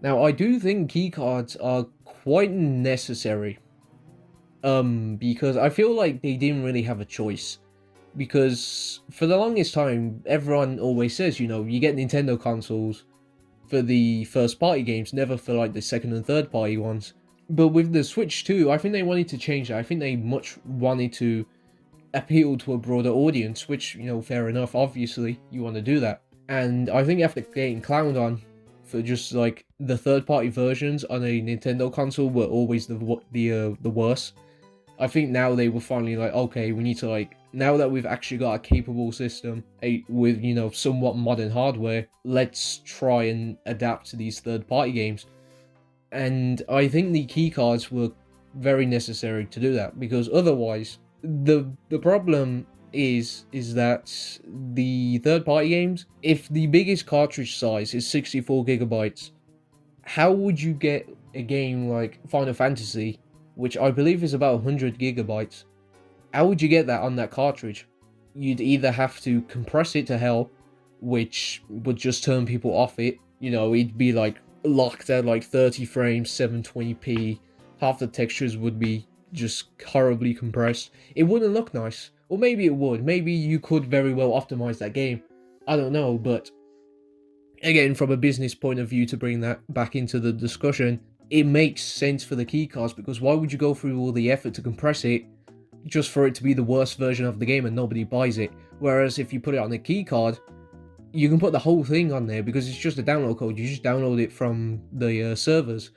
Now, I do think keycards are quite necessary, because I feel like they didn't really have a choice. Because for the longest time, everyone always says, you get Nintendo consoles for the first party games, never for like the second and third party ones. But with the Switch 2, I think they wanted to change that. I think they much wanted to appeal to a broader audience, which, fair enough, obviously, you want to do that. And I think after getting clowned on for just like the third party versions on a Nintendo console were always the worst. I think now they were finally like, okay, we need to like, now that we've actually got a capable system with, somewhat modern hardware, let's try and adapt to these third party games. And I think the keycards were very necessary to do that, because otherwise, the problem is that the third party games, if the biggest cartridge size is 64 gigabytes, how would you get a game like Final Fantasy, which I believe is about 100 gigabytes? How would you get that on that cartridge? You'd either have to compress it to hell, which would just turn people off it. It'd be like locked at like 30 frames, 720p. Half the textures would be just horribly compressed. It wouldn't look nice. Or maybe it would. Maybe you could very well optimize that game. I don't know, but again, from a business point of view, to bring that back into the discussion, it makes sense for the keycards, because why would you go through all the effort to compress it just for it to be the worst version of the game and nobody buys it? Whereas if you put it on a keycard, you can put the whole thing on there because it's just a download code. You just download it from the servers.